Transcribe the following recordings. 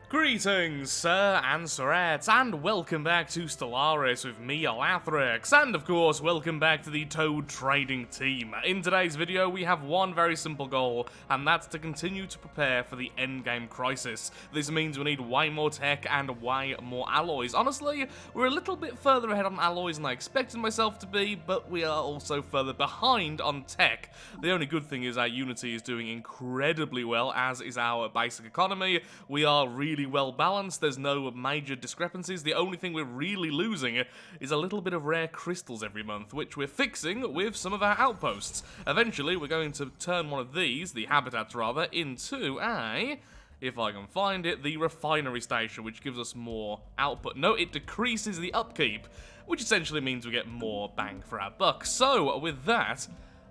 Greetings, sir and sirettes, and welcome back to Stellaris with me, Alathrix, and of course, welcome back to the Toad Trading Team. In today's video, we have one very simple goal, and that's to continue to prepare for the endgame crisis. This means we need way more tech and way more alloys. Honestly, we're a little bit further ahead on alloys than I expected myself to be, but we are also further behind on tech. The only good thing is our Unity is doing incredibly well, as is our basic economy. We are really well balanced, there's no major discrepancies. The only thing we're really losing is a little bit of rare crystals every month, which we're fixing with some of our outposts. Eventually we're going to turn one of these, the habitats rather, into a, if I can find it, the refinery station, which gives us more output. No, it decreases the upkeep, which essentially means we get more bang for our buck. So with that,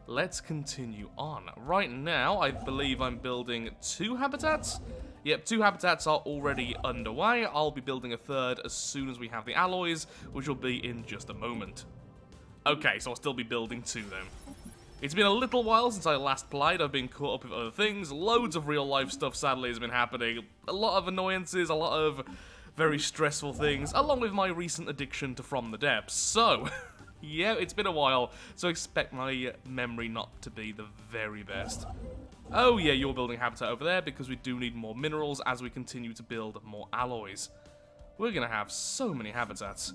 let's continue on. Right now, I believe I'm building 2 habitats. Yep, 2 habitats are already underway. I'll be building a 3rd as soon as we have the alloys, which will be in just a moment. Okay, so I'll still be building 2 then. It's been a little while since I last played. I've been caught up with other things. Loads of real-life stuff, sadly, has been happening. A lot of annoyances, a lot of very stressful things, along with my recent addiction to From the Depths. So, yeah, it's been a while, so expect my memory not to be the very best. Oh yeah, you're building habitat over there because we do need more minerals as we continue to build more alloys. We're going to have so many habitats.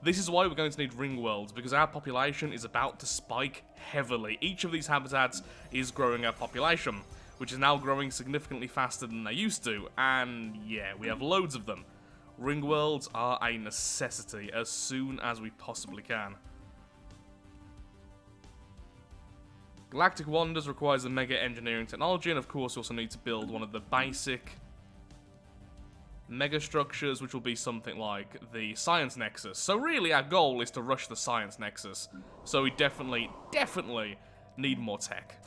This is why we're going to need ring worlds, because our population is about to spike heavily. Each of these habitats is growing our population, which is now growing significantly faster than they used to, and yeah, we have loads of them. Ring worlds are a necessity as soon as we possibly can. Galactic Wonders requires a mega engineering technology, and of course we also need to build one of the basic mega structures, which will be something like the Science Nexus. So really our goal is to rush the Science Nexus. So we definitely need more tech.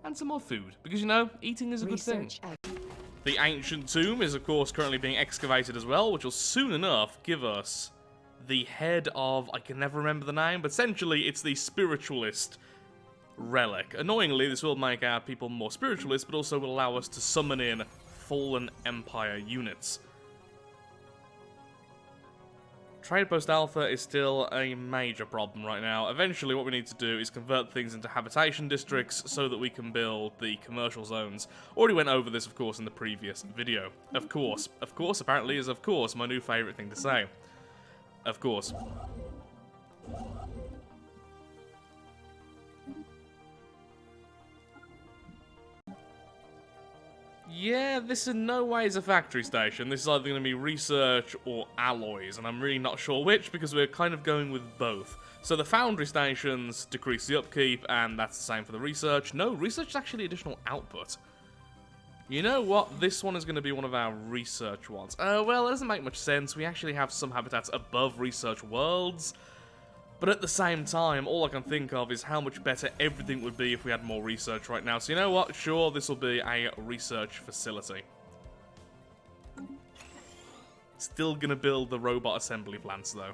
And some more food, because you know, eating is a good thing. The Ancient Tomb is of course currently being excavated as well, which will soon enough give us the head of, I can never remember the name, but essentially it's the spiritualist relic. Annoyingly, this will make our people more spiritualist, but also will allow us to summon in fallen Empire units. Trade Post Alpha is still a major problem right now. Eventually, what we need to do is convert things into habitation districts so that we can build the commercial zones. Already went over this, of course, in the previous video. Of course, apparently is of course my new favourite thing to say. Of course. Yeah, this in no way is a factory station. This is either going to be research or alloys, and I'm really not sure which because we're kind of going with both. So the foundry stations decrease the upkeep, and that's the same for the research. No, research is actually additional output. You know what? This one is going to be one of our research ones. Well, it doesn't make much sense. We actually have some habitats above research worlds. But at the same time, all I can think of is how much better everything would be if we had more research right now. So you know what? Sure, this will be a research facility. Still gonna build the robot assembly plants though.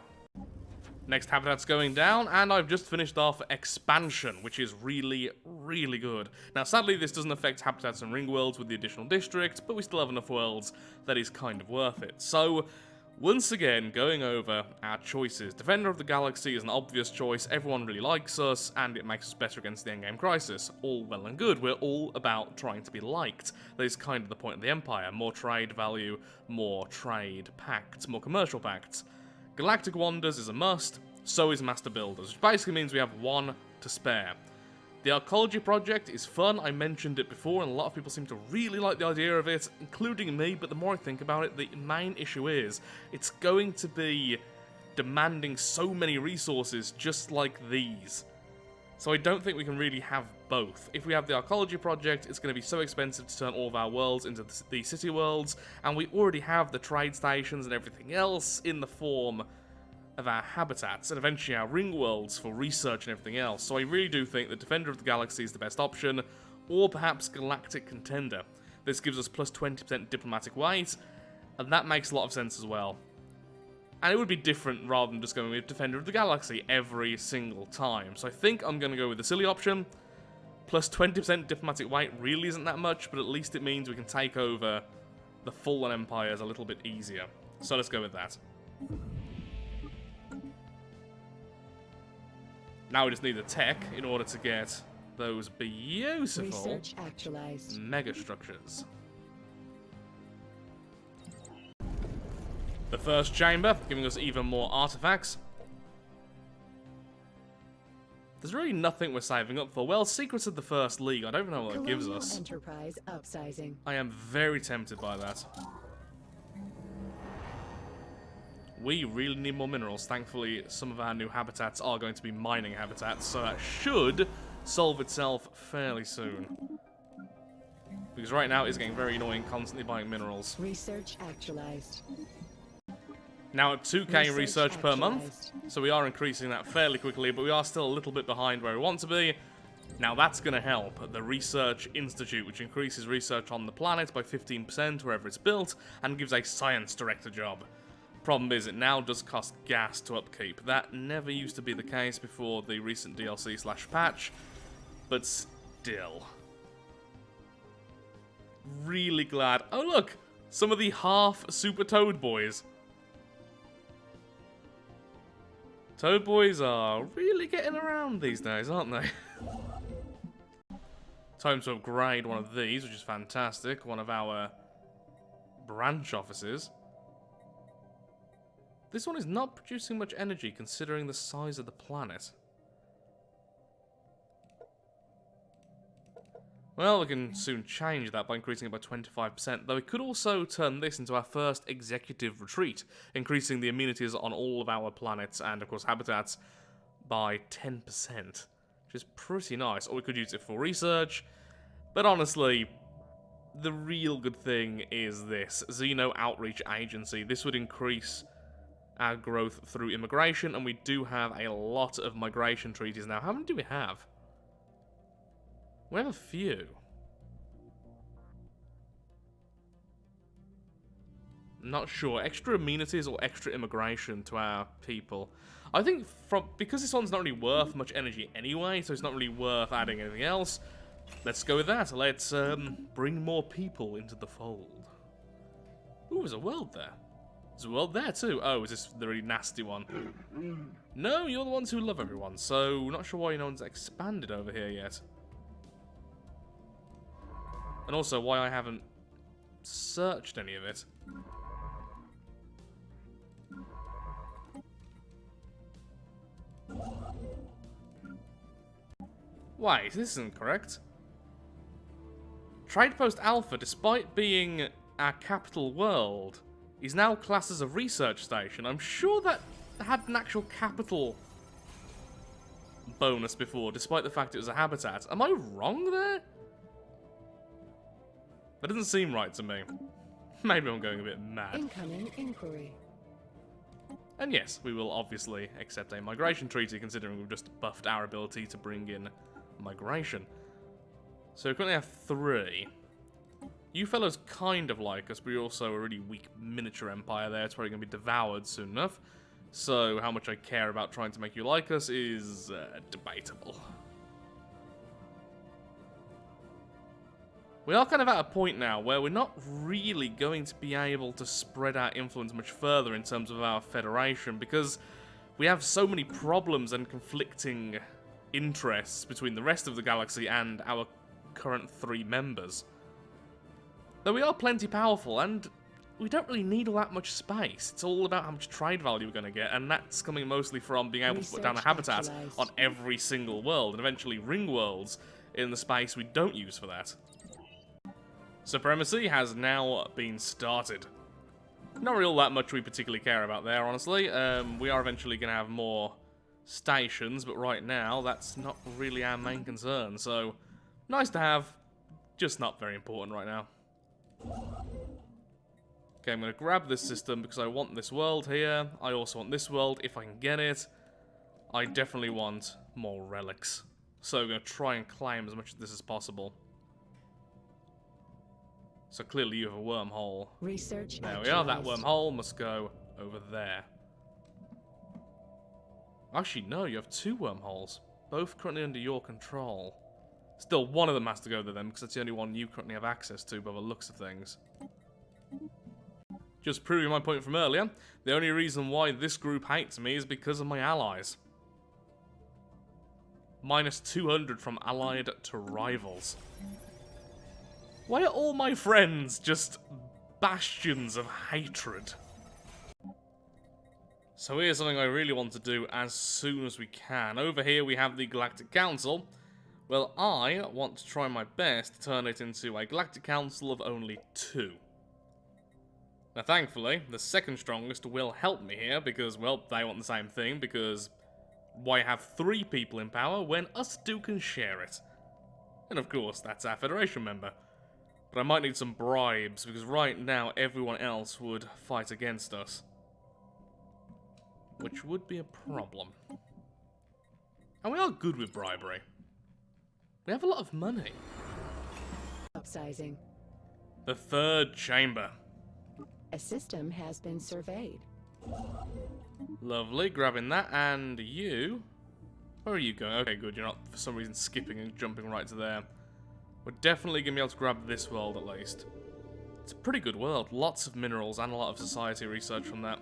Next habitat's going down, and I've just finished off expansion, which is really, really good. Now sadly this doesn't affect habitats and ring worlds with the additional district, but we still have enough worlds that is kind of worth it. So, once again, going over our choices. Defender of the Galaxy is an obvious choice, everyone really likes us, and it makes us better against the endgame crisis. All well and good, we're all about trying to be liked. That is kind of the point of the Empire. More trade value, more trade pacts, more commercial pacts. Galactic Wonders is a must, so is Master Builders, which basically means we have 1 to spare. The Arcology project is fun, I mentioned it before, and a lot of people seem to really like the idea of it, including me, but the more I think about it, the main issue is, it's going to be demanding so many resources just like these. So I don't think we can really have both. If we have the Arcology project, it's going to be so expensive to turn all of our worlds into the city worlds, and we already have the trade stations and everything else in the form of our habitats, and eventually our ring worlds for research and everything else. So I really do think that Defender of the Galaxy is the best option, or perhaps Galactic Contender. This gives us plus 20% diplomatic weight, and that makes a lot of sense as well. And it would be different rather than just going with Defender of the Galaxy every single time. So I think I'm going to go with the silly option. Plus 20% diplomatic weight really isn't that much, but at least it means we can take over the Fallen Empire is a little bit easier. So let's go with that. Now we just need the tech in order to get those beautiful mega structures. The first chamber, giving us even more artifacts. There's really nothing we're saving up for. Well, Secrets of the First League, I don't even know what it gives us. Enterprise upsizing. I am very tempted by that. We really need more minerals. Thankfully, some of our new habitats are going to be mining habitats, so that should solve itself fairly soon. Because right now it's getting very annoying constantly buying minerals. Research actualized. Now at 2k research per month, so we are increasing that fairly quickly, but we are still a little bit behind where we want to be. Now that's going to help the Research Institute, which increases research on the planet by 15% wherever it's built, and gives a science director job. Problem is, it now does cost gas to upkeep. That never used to be the case before the recent DLC/patch, but still. Really glad. Oh look! Some of the half Super Toad Boys. Toad Boys are really getting around these days, aren't they? Time to upgrade one of these, which is fantastic. One of our branch offices. This one is not producing much energy considering the size of the planet. Well, we can soon change that by increasing it by 25%, though we could also turn this into our first executive retreat, increasing the amenities on all of our planets and, of course, habitats by 10%, which is pretty nice. Or we could use it for research, but honestly, the real good thing is this, Xeno Outreach Agency. This would increase our growth through immigration, and we do have a lot of migration treaties now. How many do we have? We have a few. Not sure. Extra amenities or extra immigration to our people. I think because this one's not really worth much energy anyway, so it's not really worth adding anything else. Let's go with that. Let's bring more people into the fold. Ooh, there's a world there. There's a world there too. Oh, is this the really nasty one? No, you're the ones who love everyone, so not sure why no one's expanded over here yet. And also why I haven't searched any of it. Wait, this isn't correct. Trade Post Alpha, despite being our capital world, is now classed as a research station. I'm sure that had an actual capital bonus before, despite the fact it was a habitat. Am I wrong there? That doesn't seem right to me. Maybe I'm going a bit mad. Incoming inquiry. And yes, we will obviously accept a migration treaty, considering we've just buffed our ability to bring in migration. So we currently have 3. You fellows kind of like us, but you're also a really weak miniature empire there. It's probably going to be devoured soon enough. So how much I care about trying to make you like us is debatable. We are kind of at a point now where we're not really going to be able to spread our influence much further in terms of our federation, because we have so many problems and conflicting interests between the rest of the galaxy and our current 3 members. Though we are plenty powerful, and we don't really need all that much space. It's all about how much trade value we're going to get, and that's coming mostly from being able to put down a habitat on every single world, and eventually ring worlds in the space we don't use for that. Supremacy has now been started. Not really all that much we particularly care about there, honestly. We are eventually going to have more stations, but right now that's not really our main concern. So, nice to have, just not very important right now. Okay, I'm going to grab this system because I want this world here. I also want this world if I can get it. I definitely want more relics. So I'm going to try and claim as much of this as possible. So clearly you have a wormhole. Research there we are. That wormhole must go over there. Actually, no, you have 2 wormholes. Both currently under your control. Still, one of them has to go there then, because that's the only one you currently have access to by the looks of things. Just proving my point from earlier, the only reason why this group hates me is because of my allies. Minus 200 from allied to rivals. Why are all my friends just bastions of hatred? So here's something I really want to do as soon as we can. Over here we have the Galactic Council. Well, I want to try my best to turn it into a Galactic Council of only 2. Now thankfully, the second strongest will help me here because, well, they want the same thing because why have 3 people in power when us 2 can share it? And of course, that's our Federation member. But I might need some bribes because right now everyone else would fight against us. Which would be a problem. And we are good with bribery. We have a lot of money. Upsizing. The 3rd chamber. A system has been surveyed. Lovely, grabbing that, and you... Where are you going? Okay, good, you're not for some reason skipping and jumping right to there. We're definitely going to be able to grab this world at least. It's a pretty good world, lots of minerals and a lot of society research from that.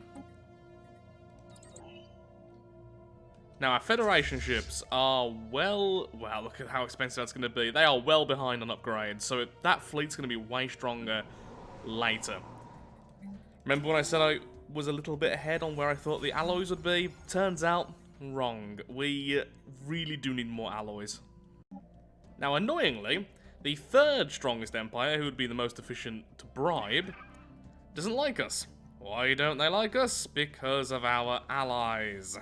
Now, our Federation ships are well, look at how expensive that's going to be. They are well behind on upgrades, so that fleet's going to be way stronger later. Remember when I said I was a little bit ahead on where I thought the alloys would be? Turns out, wrong. We really do need more alloys. Now, annoyingly, the 3rd strongest empire, who would be the most efficient to bribe, doesn't like us. Why don't they like us? Because of our allies.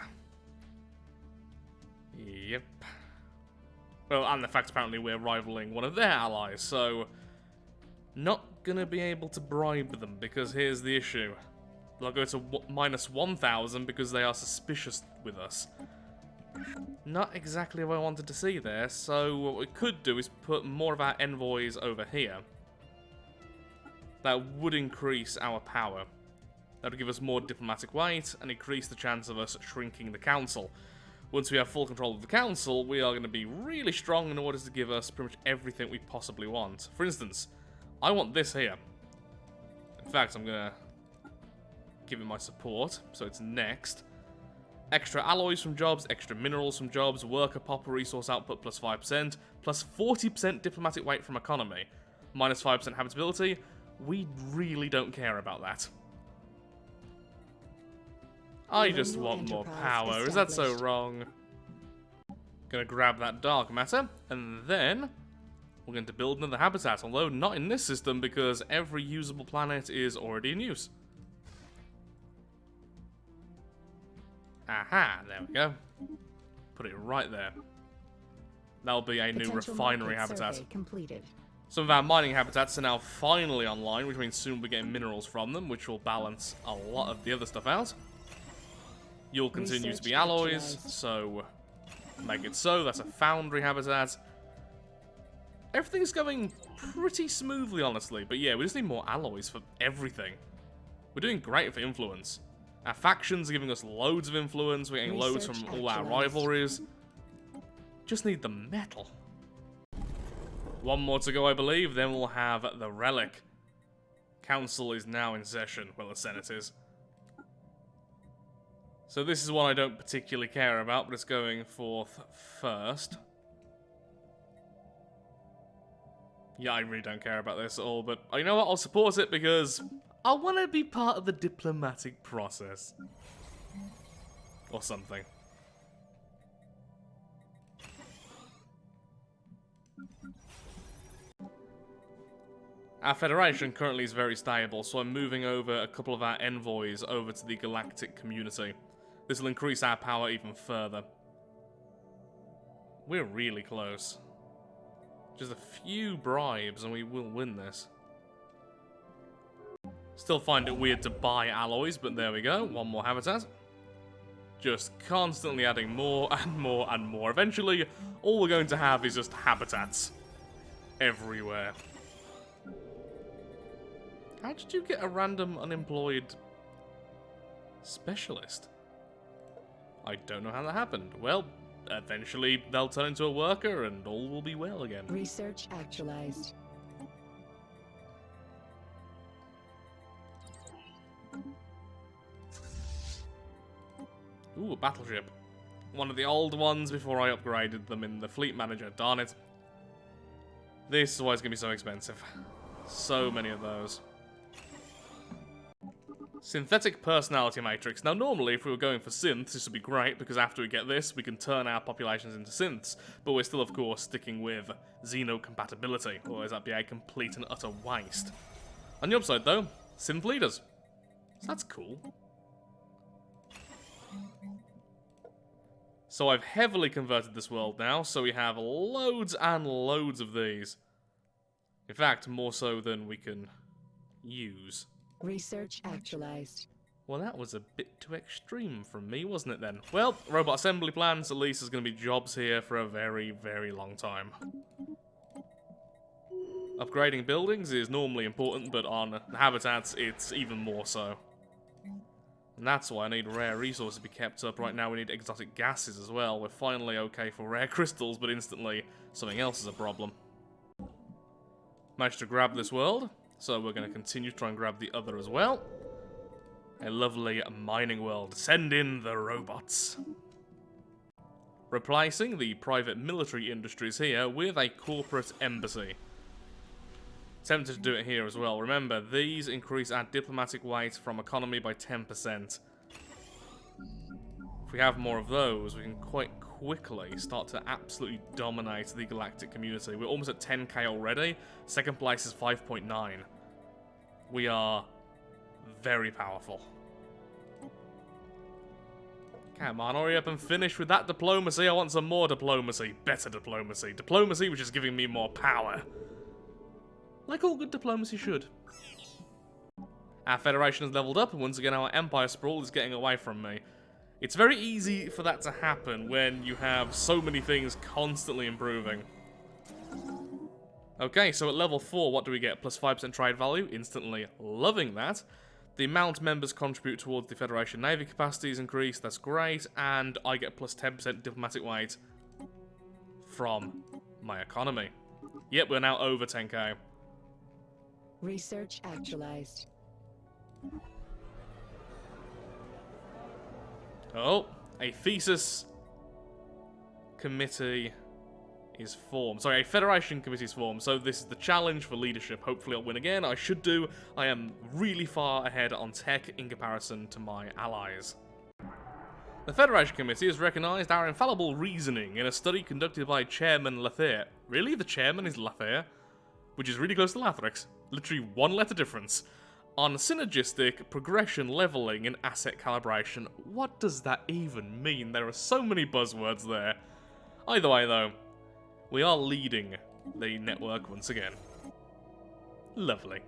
Yep. Well, and the fact apparently we're rivaling one of their allies, so not gonna be able to bribe them because here's the issue. They'll go to minus 1,000 because they are suspicious with us. Not exactly what I wanted to see there, so what we could do is put more of our envoys over here. That would increase our power. That would give us more diplomatic weight and increase the chance of us shrinking the council. Once we have full control of the council, we are going to be really strong in order to give us pretty much everything we possibly want. For instance, I want this here. In fact, I'm going to give it my support, so it's next. Extra alloys from jobs, extra minerals from jobs, worker popper resource output plus 5%, plus 40% diplomatic weight from economy, minus 5% habitability. We really don't care about that. I just want more power. Is that so wrong? Gonna grab that dark matter, and then we're going to build another habitat, although not in this system because every usable planet is already in use. Aha, there we go. Put it right there. That'll be a new refinery habitat. Some of our mining habitats are now finally online, which means soon we'll be getting minerals from them, which will balance a lot of the other stuff out. You'll continue to be alloys, so make it so. That's a foundry habitat. Everything's going pretty smoothly, honestly. But yeah, we just need more alloys for everything. We're doing great for influence. Our factions are giving us loads of influence. We're getting loads from all our rivalries. Just need the metal. One more to go, I believe. Then we'll have the relic. Council is now in session. Well, the Senate is. So this is one I don't particularly care about, but it's going forth first. Yeah, I really don't care about this at all, but you know what? I'll support it because I want to be part of the diplomatic process. Or something. Our Federation currently is very stable, so I'm moving over a couple of our envoys over to the galactic community. This will increase our power even further. We're really close. Just a few bribes and we will win this. Still find it weird to buy alloys, but there we go. One more habitat. Just constantly adding more and more and more. Eventually, all we're going to have is just habitats everywhere. How did you get a random unemployed specialist? I don't know how that happened. Well, eventually they'll turn into a worker and all will be well again. Research actualized. Ooh, a battleship. One of the old ones before I upgraded them in the fleet manager, darn it. This is why it's going to be so expensive. So many of those. Synthetic personality matrix. Now normally if we were going for synths this would be great because after we get this we can turn our populations into synths, but we're still of course sticking with xenocompatibility, otherwise that'd be a complete and utter waste. On the upside though, synth leaders. So that's cool. So I've heavily converted this world now, so we have loads and loads of these. In fact, more so than we can use. Research actualized. Well, that was a bit too extreme from me, wasn't it then? Well, robot assembly plants, at least there's going to be jobs here for a very, very long time. Upgrading buildings is normally important, but on habitats it's even more so. And that's why I need rare resources to be kept up. Right now we need exotic gases as well. We're finally okay for rare crystals, but instantly something else is a problem. Managed to grab this world, so we're going to continue to try and grab the other as well. A lovely mining world. Send in the robots. Replacing the private military industries here with a corporate embassy. Tempted to do it here as well. Remember, these increase our diplomatic weight from economy by 10%. If we have more of those, we can quite quickly start to absolutely dominate the galactic community. We're almost at 10k already. Second place is 5.9. We are very powerful. Come on, hurry up and finish with that diplomacy. I want some more diplomacy. Better diplomacy. Diplomacy which is giving me more power. Like all good diplomacy should. Our Federation has leveled up, and once again our Empire sprawl is getting away from me. It's very easy for that to happen when you have so many things constantly improving. Okay, so at level 4, what do we get? Plus 5% trade value, instantly loving that. The amount members contribute towards the Federation Navy capacity is increased, that's great, and I get plus 10% diplomatic weight from my economy. Yep, we're now over 10k. Research actualized. Oh, a thesis committee is formed. Sorry, a Federation committee is formed. So this is the challenge for leadership. Hopefully I'll win again. I should do. I am really far ahead on tech in comparison to my allies. The Federation Committee has recognised our infallible reasoning in a study conducted by Chairman Lathair. Really? The chairman is Lathair? Which is really close to Lathrix. Literally one letter difference. On synergistic progression leveling and asset calibration. What does that even mean? There are so many buzzwords there. Either way though, we are leading the network once again. Lovely.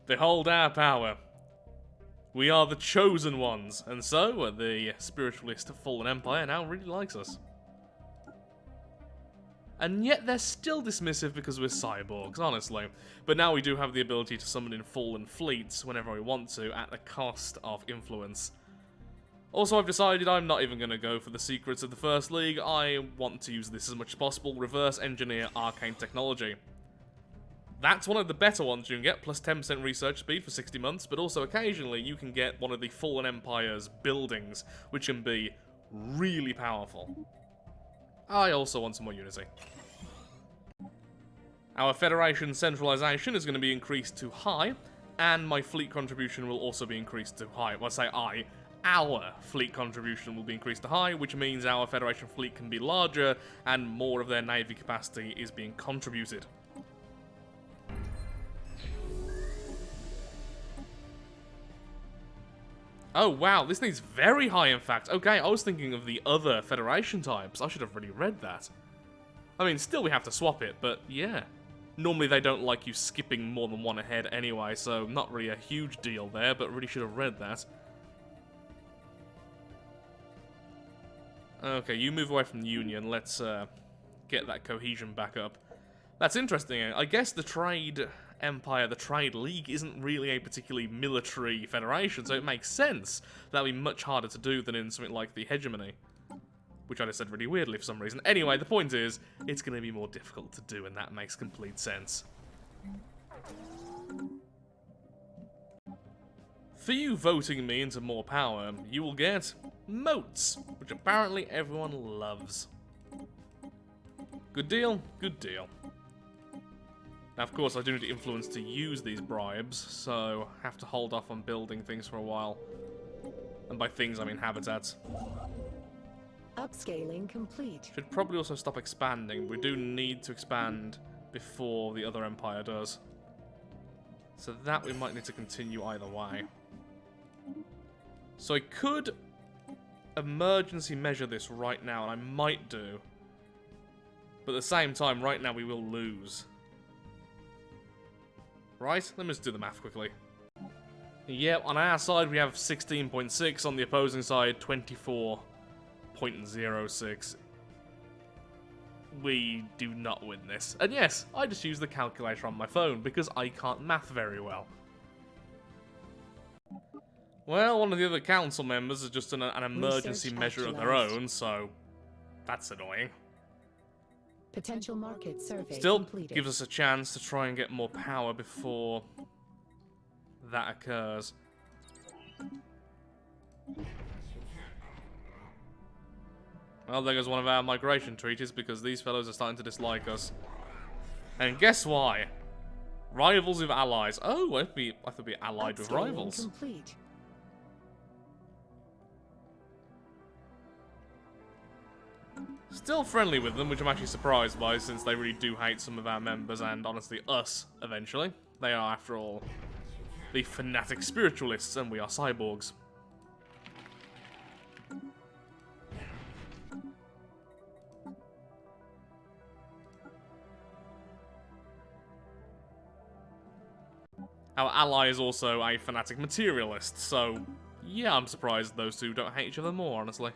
Behold our power. We are the chosen ones, and so the spiritualist Fallen Empire now really likes us. And yet they're still dismissive because we're cyborgs, honestly. But now we do have the ability to summon in fallen fleets whenever we want to, at the cost of influence. Also, I've decided I'm not even going to go for the secrets of the First League. I want to use this as much as possible, reverse engineer arcane technology. That's one of the better ones you can get, plus 10% research speed for 60 months, but also occasionally you can get one of the Fallen Empire's buildings, which can be really powerful. I also want some more unity. Our Federation centralization is going to be increased to high, and my fleet contribution will also be increased to high. Well, I say our fleet contribution will be increased to high, which means our Federation fleet can be larger, and more of their navy capacity is being contributed. Oh wow, this needs very high in fact. Okay, I was thinking of the other Federation types. I should have really read that. I mean, still we have to swap it, but yeah. Normally they don't like you skipping more than one ahead anyway, so not really a huge deal there, but really should have read that. Okay, you move away from the Union. Let's get that cohesion back up. That's interesting. I guess the Trade Empire, the Trade League, isn't really a particularly military federation, so it makes sense that'll be much harder to do than in something like the hegemony. Which I just said really weirdly for some reason. Anyway, the point is, it's going to be more difficult to do, and that makes complete sense. For you voting me into more power, you will get moats, which apparently everyone loves. Good deal, good deal. Now, of course, I do need influence to use these bribes, so have to hold off on building things for a while. And by things, I mean habitats. Upscaling complete. Should probably also stop expanding. We do need to expand before the other empire does. So that we might need to continue either way. So I could emergency measure this right now, and I might do. But at the same time, right now we will lose. Right? Let me just do the math quickly. Yep, on our side we have 16.6, on the opposing side 24.06. We do not win this. And yes, I just use the calculator on my phone because I can't math very well. Well, one of the other council members is just an emergency measure of their own, so that's annoying. Potential market survey Still completed. gives us a chance to try and get more power before that occurs. Well, there goes one of our migration treaties because these fellows are starting to dislike us. And guess why? Rivals with allies. Oh, I have to be allied with Upscaling rivals. complete. Still friendly with them, which I'm actually surprised by, since they really do hate some of our members, and honestly us, eventually. They are, after all, the fanatic spiritualists, and we are cyborgs. Our ally is also a fanatic materialist, so yeah, I'm surprised those two don't hate each other more, honestly.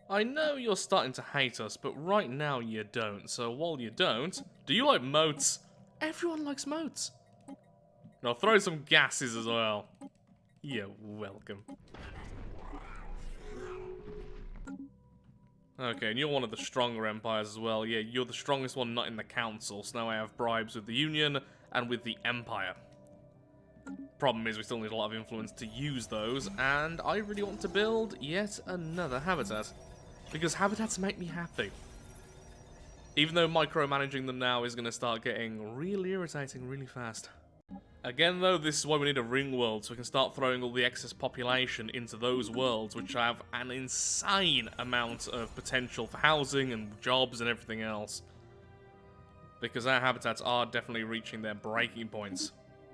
I know you're starting to hate us, but right now you don't. So while you don't, do you like moats? Everyone likes moats. Now throw some gases as well. You're welcome. Okay, and you're one of the stronger empires as well. Yeah, you're the strongest one not in the council, so now I have bribes with the Union and with the Empire. Problem is we still need a lot of influence to use those, and I really want to build yet another habitat. Because habitats make me happy. Even though micromanaging them now is going to start getting really irritating really fast. Again though, this is why we need a ring world, so we can start throwing all the excess population into those worlds, which have an insane amount of potential for housing and jobs and everything else. Because our habitats are definitely reaching their breaking points.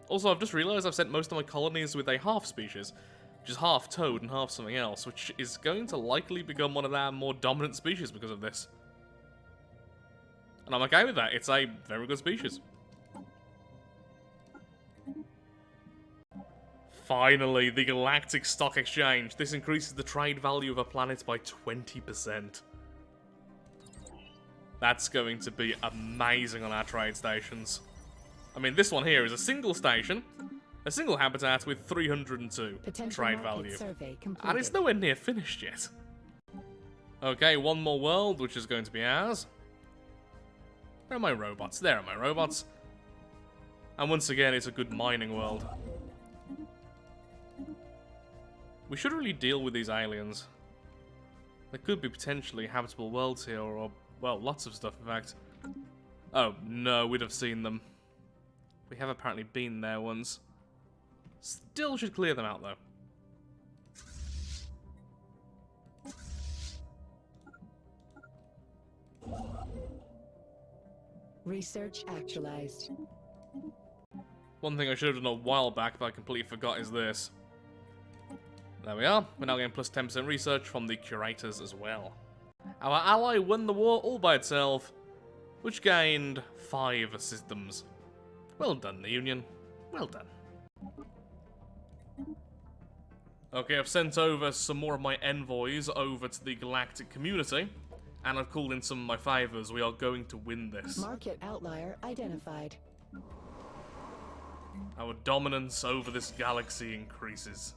Also, I've just realised I've sent most of my colonies with a half species, which is half toad and half something else, which is going to likely become one of our more dominant species because of this. And I'm okay with that, it's a very good species. Finally, the Galactic Stock Exchange. This increases the trade value of a planet by 20%. That's going to be amazing on our trade stations. I mean, this one here is a single station, a single habitat with 302 trade value. And it's nowhere near finished yet. Okay, one more world, which is going to be ours. Where are my robots? There are my robots. And once again, it's a good mining world. We should really deal with these aliens. There could be potentially habitable worlds here, or, well, lots of stuff, in fact. Oh, no, we'd have seen them. We have apparently been there once. Still should clear them out, though. Research actualized. One thing I should have done a while back that I completely forgot is this. There we are. We're now getting plus 10% research from the curators as well. Our ally won the war all by itself, which gained 5 systems. Well done, the Union. Well done. Okay, I've sent over some more of my envoys over to the galactic community, and I've called in some of my favors. We are going to win this. Market outlier identified. Our dominance over this galaxy increases.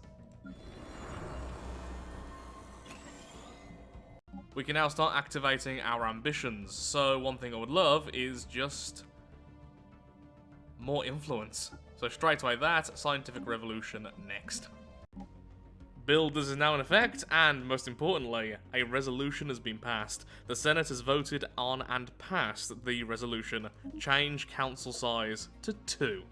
We can now start activating our ambitions. So one thing I would love is just more influence. So straight away that, scientific revolution next. Builders is now in effect, and most importantly, a resolution has been passed. The Senate has voted on and passed the resolution. Change council size to 2.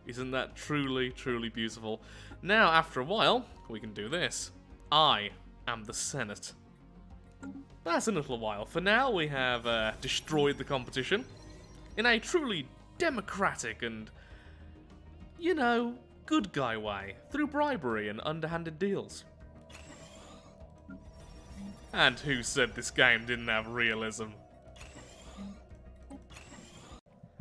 Isn't that truly, truly beautiful? Now, after a while, we can do this. I am the Senate. That's in a little while. For now, we have destroyed the competition in a truly democratic and, you know, good guy way, through bribery and underhanded deals. And who said this game didn't have realism?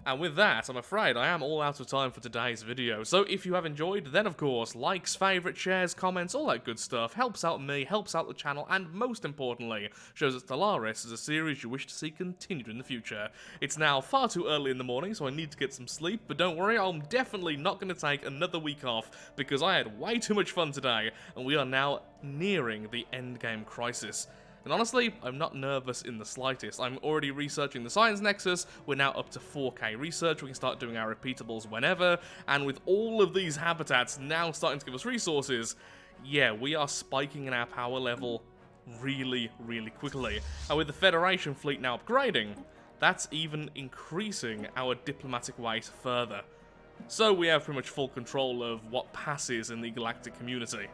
And with that, I'm afraid I am all out of time for today's video, so if you have enjoyed, then of course, likes, favourites, shares, comments, all that good stuff helps out me, helps out the channel, and most importantly, shows that Stellaris is a series you wish to see continued in the future. It's now far too early in the morning, so I need to get some sleep, but don't worry, I'm definitely not going to take another week off, because I had way too much fun today, and we are now nearing the endgame crisis. And honestly, I'm not nervous in the slightest. I'm already researching the Science Nexus, we're now up to 4K research, we can start doing our repeatables whenever, and with all of these habitats now starting to give us resources, yeah, we are spiking in our power level really, really quickly. And with the Federation fleet now upgrading, that's even increasing our diplomatic weight further. So we have pretty much full control of what passes in the galactic community.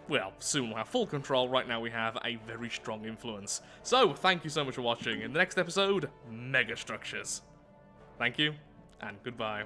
Well, soon we'll have full control, right now we have a very strong influence. So, thank you so much for watching. In the next episode, Megastructures. Thank you, and goodbye.